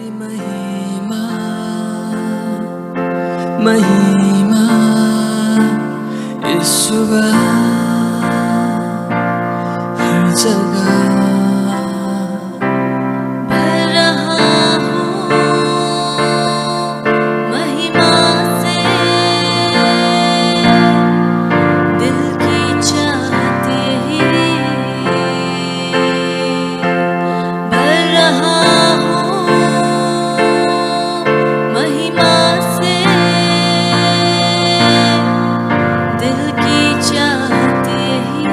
तेरी महिमा महिमा इस सुबह हर जगह भर रहा हूँ महिमा से, दिल की चाहत यही। भर रहा हूँ महिमा से, दिल की चाहत यही।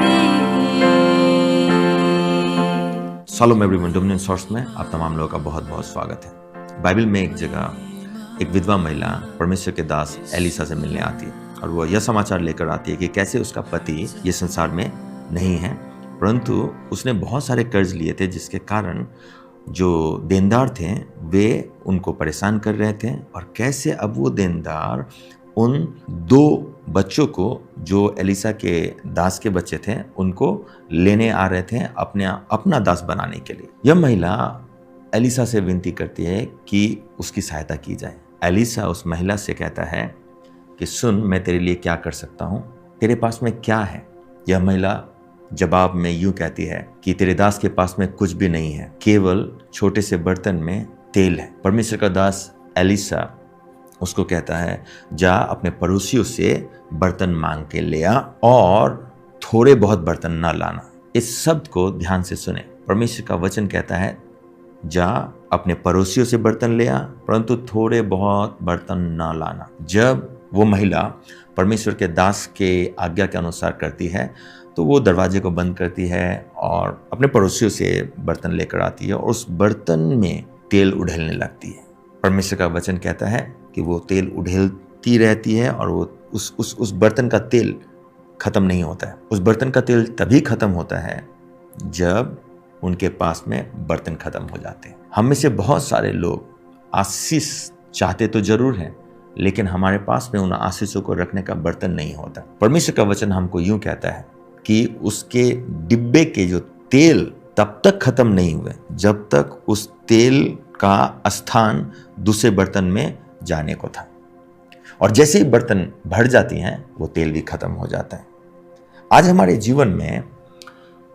शालोम एवरीवन, डोमिनियन सोर्स में आप तमाम लोगों का बहुत बहुत स्वागत है। बाइबल में एक जगह एक विधवा महिला परमेश्वर के दास एलिसा से मिलने आती है और वो यह समाचार लेकर आती है कि कैसे उसका पति ये संसार में नहीं है, परंतु उसने बहुत सारे कर्ज लिए थे जिसके कारण जो देनदार थे वे उनको परेशान कर रहे थे, और कैसे अब वो देनदार उन दो बच्चों को जो एलिसा के दास के बच्चे थे उनको लेने आ रहे थे अपना दास बनाने के लिए। यह महिला एलिसा से विनती करती है कि उसकी सहायता की जाए। एलिसा उस महिला से कहता है कि सुन, मैं तेरे लिए क्या कर सकता हूँ, तेरे पास में क्या है। यह महिला जवाब में यूं कहती है कि तेरे दास के पास में कुछ भी नहीं है, केवल छोटे से बर्तन में तेल है। परमेश्वर का दास एलिसा उसको कहता है, जा अपने पड़ोसियों से बर्तन मांग के ले आ और थोड़े बहुत बर्तन ना लाना। इस शब्द को ध्यान से सुने। परमेश्वर का वचन कहता है जा अपने पड़ोसियों से बर्तन ले आ, परंतु थोड़े बहुत बर्तन ना लाना। जब वो महिला परमेश्वर के दास के आज्ञा के अनुसार करती है तो वो दरवाजे को बंद करती है और अपने पड़ोसियों से बर्तन लेकर आती है और उस बर्तन में तेल उड़ेलने लगती है। परमेश्वर का वचन कहता है कि वो तेल उड़ेलती रहती है और वो उस बर्तन का तेल खत्म नहीं होता है। उस बर्तन का तेल तभी खत्म होता है जब उनके पास में बर्तन खत्म हो जाते हैं। हम में से बहुत सारे लोग आशीष चाहते तो जरूर हैं, लेकिन हमारे पास में उन आशीषों को रखने का बर्तन नहीं होता। परमेश्वर का वचन हमको यूं कहता है कि उसके डिब्बे के जो तेल तब तक खत्म नहीं हुए जब तक उस तेल का स्थान दूसरे बर्तन में जाने को था, और जैसे ही बर्तन भर जाती हैं वो तेल भी खत्म हो जाता है। आज हमारे जीवन में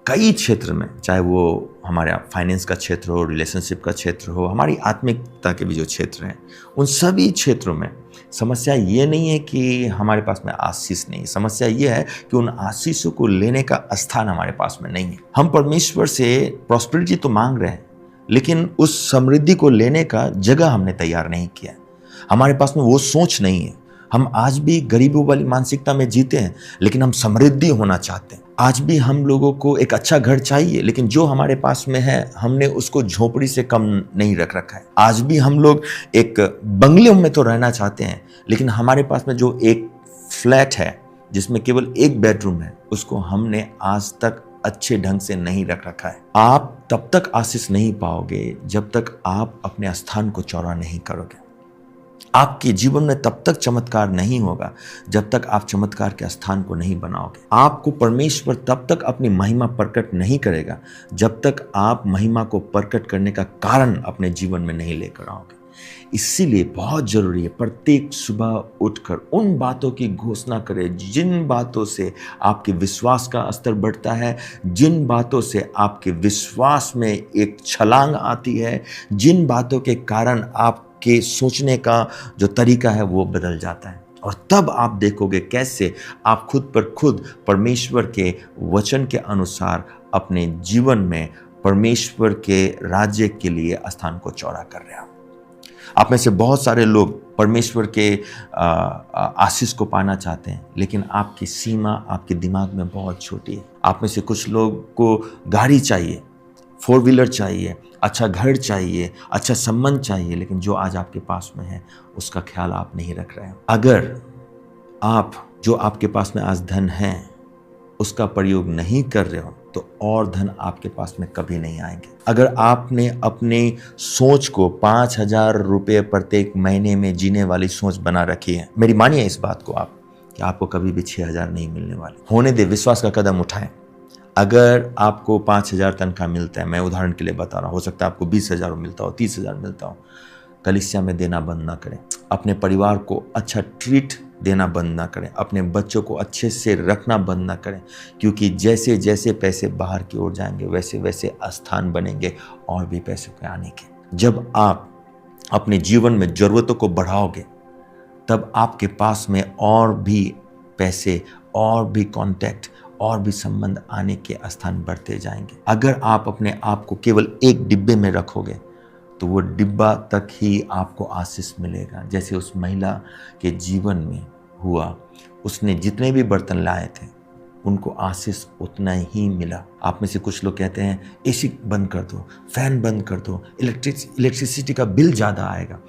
कई क्षेत्र में, चाहे वो हमारे फाइनेंस का क्षेत्र हो, रिलेशनशिप का क्षेत्र हो, हमारी आत्मिकता के भी जो क्षेत्र हैं, उन सभी क्षेत्रों में समस्या ये नहीं है कि हमारे पास में आशीष नहीं, समस्या ये है कि उन आशीषों को लेने का स्थान हमारे पास में नहीं है। हम परमेश्वर से प्रॉस्पेरिटी तो मांग रहे हैं, लेकिन उस समृद्धि को लेने का जगह हमने तैयार नहीं किया। हमारे पास में वो सोच नहीं है। हम आज भी गरीबों वाली मानसिकता में जीते हैं, लेकिन हम समृद्धि होना चाहते हैं। आज भी हम लोगों को एक अच्छा घर चाहिए, लेकिन जो हमारे पास में है हमने उसको झोपड़ी से कम नहीं रख रखा है। आज भी हम लोग एक बंगले में तो रहना चाहते हैं, लेकिन हमारे पास में जो एक फ्लैट है जिसमें केवल एक बेडरूम है, उसको हमने आज तक अच्छे ढंग से नहीं रख रखा है। आप तब तक आशीष नहीं पाओगे जब तक आप अपने स्थान को चौड़ा नहीं करोगे। आपके जीवन में तब तक चमत्कार नहीं होगा जब तक आप चमत्कार के स्थान को नहीं बनाओगे। आपको परमेश्वर तब तक अपनी महिमा प्रकट नहीं करेगा जब तक आप महिमा को प्रकट करने का कारण अपने जीवन में नहीं लेकर आओगे। इसीलिए बहुत जरूरी है प्रत्येक सुबह उठकर उन बातों की घोषणा करें जिन बातों से आपके विश्वास का स्तर बढ़ता है, जिन बातों से आपके विश्वास में एक छलांग आती है, जिन बातों के कारण आपके सोचने का जो तरीका है वो बदल जाता है। और तब आप देखोगे कैसे आप खुद पर खुद परमेश्वर के वचन के अनुसार अपने जीवन में परमेश्वर के राज्य के लिए स्थान को चौड़ा कर रहे हो। आप में से बहुत सारे लोग परमेश्वर के आशीष को पाना चाहते हैं, लेकिन आपकी सीमा आपके दिमाग में बहुत छोटी है। आप में से कुछ लोग को गाड़ी चाहिए, 4 व्हीलर चाहिए, अच्छा घर चाहिए, अच्छा संबंध चाहिए, लेकिन जो आज आपके पास में है उसका ख्याल आप नहीं रख रहे हैं। अगर आप जो आपके पास में आज धन है उसका प्रयोग नहीं कर रहे हो तो और धन आपके पास में कभी नहीं आएंगे। अगर आपने अपने सोच को 5,000 रुपये प्रत्येक महीने में जीने वाली सोच बना रखी है, मेरी मानिए इस बात को आप कि आपको कभी भी 6,000 नहीं मिलने वाले। होने दे, विश्वास का कदम उठाएं। अगर आपको 5,000 तनख्वाह मिलता है, मैं उदाहरण के लिए बता रहा हूँ, हो सकता है आपको 20,000 मिलता हो, 30,000 मिलता हो, कलीसिया में देना बंद ना करें। अपने परिवार को अच्छा ट्रीट देना बंद ना करें। अपने बच्चों को अच्छे से रखना बंद ना करें, क्योंकि जैसे जैसे पैसे बाहर की ओर जाएंगे वैसे वैसे स्थान बनेंगे और भी पैसों के आने के। जब आप अपने जीवन में ज़रूरतों को बढ़ाओगे तब आपके पास में और भी पैसे और भी कॉन्टैक्ट और भी संबंध आने के स्थान बढ़ते जाएंगे। अगर आप अपने आप को केवल एक डिब्बे में रखोगे तो वो डिब्बा तक ही आपको आशीष मिलेगा। जैसे उस महिला के जीवन में हुआ, उसने जितने भी बर्तन लाए थे उनको आशीष उतना ही मिला। आप में से कुछ लोग कहते हैं एसी बंद कर दो, फैन बंद कर दो, इलेक्ट्रिसिटी का बिल ज़्यादा आएगा,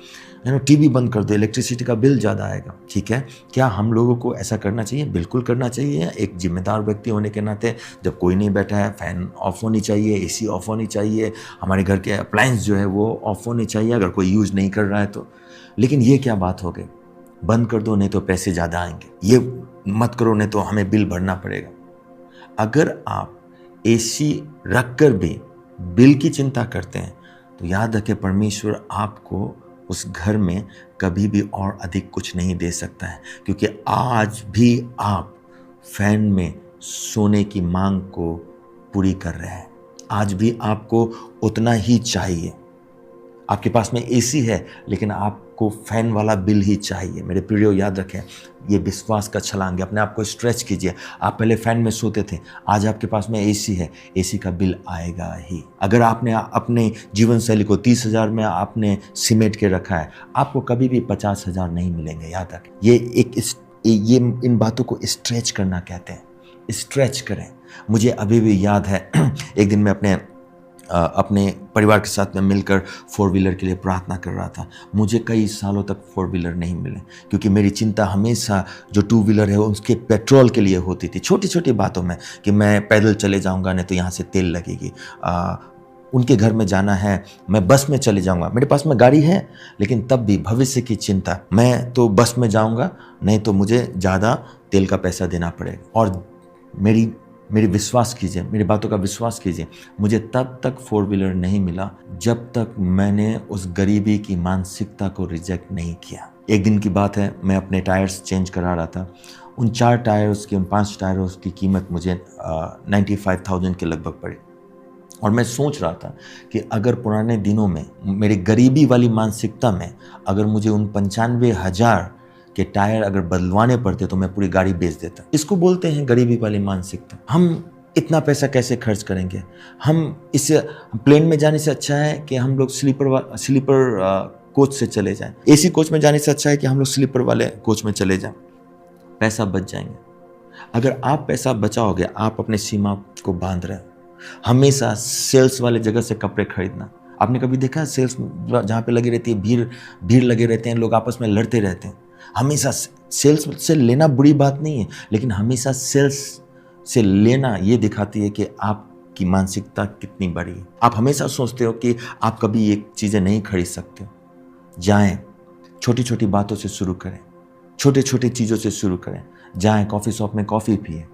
टीवी बंद कर दो, इलेक्ट्रिसिटी का बिल ज़्यादा आएगा। ठीक है, क्या हम लोगों को ऐसा करना चाहिए? बिल्कुल करना चाहिए। एक जिम्मेदार व्यक्ति होने के नाते जब कोई नहीं बैठा है, फैन ऑफ होनी चाहिए, एसी ऑफ होनी चाहिए, हमारे घर के अप्लायंस जो है वो ऑफ होनी चाहिए अगर कोई यूज़ नहीं कर रहा है तो। लेकिन ये क्या बात हो गई, बंद कर दो नहीं तो पैसे ज़्यादा आएंगे, ये मत करो नहीं तो हमें बिल भरना पड़ेगा। अगर आप एसी रख कर भी बिल की चिंता करते हैं तो याद रखें, परमेश्वर आपको उस घर में कभी भी और अधिक कुछ नहीं दे सकता है, क्योंकि आज भी आप फैन में सोने की मांग को पूरी कर रहे हैं। आज भी आपको उतना ही चाहिए। आपके पास में एसी है लेकिन आपको फैन वाला बिल ही चाहिए। मेरे प्रियो, याद रखें, ये विश्वास का छलांग है। अपने आप को स्ट्रेच कीजिए। आप पहले फैन में सोते थे, आज आपके पास में एसी है, एसी का बिल आएगा ही। अगर आपने अपने जीवन शैली को 30,000 में आपने सिमेट के रखा है, आपको कभी भी 50,000 नहीं मिलेंगे। याद रखें, ये इन बातों को स्ट्रेच करना कहते हैं। स्ट्रेच करें। मुझे अभी भी याद है एक दिन मैं अपने परिवार के साथ में मिलकर 4 व्हीलर के लिए प्रार्थना कर रहा था। मुझे कई सालों तक 4 व्हीलर नहीं मिले, क्योंकि मेरी चिंता हमेशा जो 2 व्हीलर है उसके पेट्रोल के लिए होती थी। छोटी छोटी बातों में कि मैं पैदल चले जाऊंगा नहीं तो यहाँ से तेल लगेगी, उनके घर में जाना है मैं बस में चले जाऊंगा। मेरे पास में गाड़ी है लेकिन तब भी भविष्य की चिंता, मैं तो बस में जाऊंगा नहीं तो मुझे ज़्यादा तेल का पैसा देना पड़ेगा। और मेरी विश्वास कीजिए, मेरी बातों का विश्वास कीजिए, मुझे तब तक 4 व्हीलर नहीं मिला जब तक मैंने उस गरीबी की मानसिकता को रिजेक्ट नहीं किया। एक दिन की बात है, मैं अपने टायर्स चेंज करा रहा था। उन 4 टायर्स की, उन 5 टायर्स की कीमत मुझे 95,000 के लगभग पड़ी। और मैं सोच रहा था कि अगर पुराने दिनों में मेरी गरीबी वाली मानसिकता में अगर मुझे उन 95,000 के टायर अगर बदलवाने पड़ते तो मैं पूरी गाड़ी बेच देता। इसको बोलते हैं गरीबी वाली मानसिकता। हम इतना पैसा कैसे खर्च करेंगे? हम इससे प्लेन में जाने से अच्छा है कि हम लोग स्लीपर कोच से चले जाएं। एसी कोच में जाने से अच्छा है कि हम लोग स्लीपर वाले कोच में चले जाएं। पैसा बच जाएंगे। अगर आप पैसा बचाओगे, आप अपने सीमा को बांध रहे हो। हमेशा सेल्स वाले जगह से कपड़े खरीदना। आपने कभी देखा सेल्स जहाँ पे लगी रहती है, भीड़ लगे रहते हैं, लोग आपस में लड़ते रहते हैं। हमेशा सेल्स से लेना बुरी बात नहीं है, लेकिन हमेशा सेल्स से लेना ये दिखाती है कि आपकी मानसिकता कितनी बड़ी है। आप हमेशा सोचते हो कि आप कभी ये चीज़ें नहीं खरीद सकते। जाएं, छोटी छोटी बातों से शुरू करें, छोटे छोटे चीज़ों से शुरू करें। जाएं, कॉफ़ी शॉप में कॉफ़ी पिए,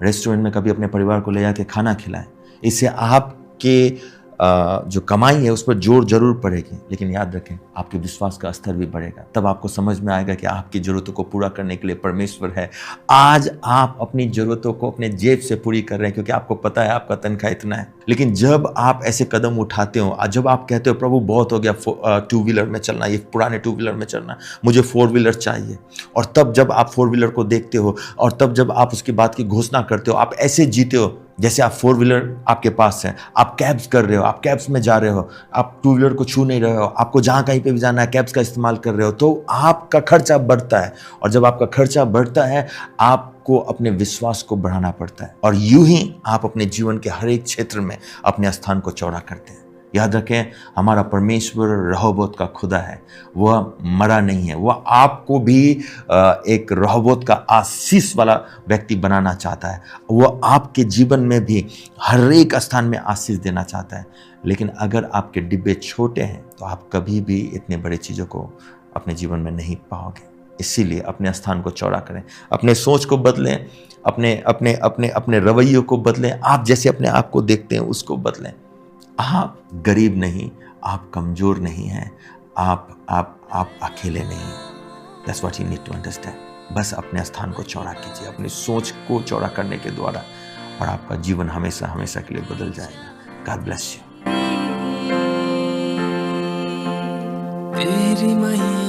रेस्टोरेंट में कभी अपने परिवार को ले जाके खाना खिलाएं। इससे आपके जो कमाई है उस पर जोर जरूर पड़ेगी, लेकिन याद रखें आपके विश्वास का स्तर भी बढ़ेगा। तब आपको समझ में आएगा कि आपकी ज़रूरतों को पूरा करने के लिए परमेश्वर है। आज आप अपनी ज़रूरतों को अपने जेब से पूरी कर रहे हैं क्योंकि आपको पता है आपका तनख्वाह इतना है। लेकिन जब आप ऐसे कदम उठाते हो, जब आप कहते हो प्रभु बहुत हो गया 2 व्हीलर में चलना, ये पुराने 2 व्हीलर में चलना, मुझे 4 व्हीलर चाहिए, और तब जब आप 4 व्हीलर को देखते हो और तब जब आप उसकी बात की घोषणा करते हो, आप ऐसे जीते हो जैसे आप 4 व्हीलर आपके पास है, आप कैब्स कर रहे हो, आप कैब्स में जा रहे हो, आप 2 व्हीलर को छू नहीं रहे हो, आपको जहाँ कहीं पे भी जाना है कैब्स का इस्तेमाल कर रहे हो, तो आपका खर्चा बढ़ता है। और जब आपका खर्चा बढ़ता है आपको अपने विश्वास को बढ़ाना पड़ता है, और यूं ही आप अपने जीवन के हर एक क्षेत्र में अपने स्थान को चौड़ा करते हैं। याद रखें, हमारा परमेश्वर रहोबोत का खुदा है, वह मरा नहीं है। वह आपको भी एक रहोबोत का आशीष वाला व्यक्ति बनाना चाहता है। वह आपके जीवन में भी हर एक स्थान में आशीष देना चाहता है। लेकिन अगर आपके डिब्बे छोटे हैं तो आप कभी भी इतने बड़े चीज़ों को अपने जीवन में नहीं पाओगे। इसीलिए अपने स्थान को चौड़ा करें, अपने सोच को बदलें, अपने अपने अपने अपने रवैयों को बदलें, आप जैसे अपने आप को देखते हैं उसको बदलें। आप गरीब नहीं, आप कमज़ोर नहीं हैं, आप अकेले नहीं। That's what you need to understand. बस अपने स्थान को चौड़ा कीजिए, अपनी सोच को चौड़ा करने के द्वारा, और आपका जीवन हमेशा हमेशा के लिए बदल जाएगा। God bless you. तेरी महिमा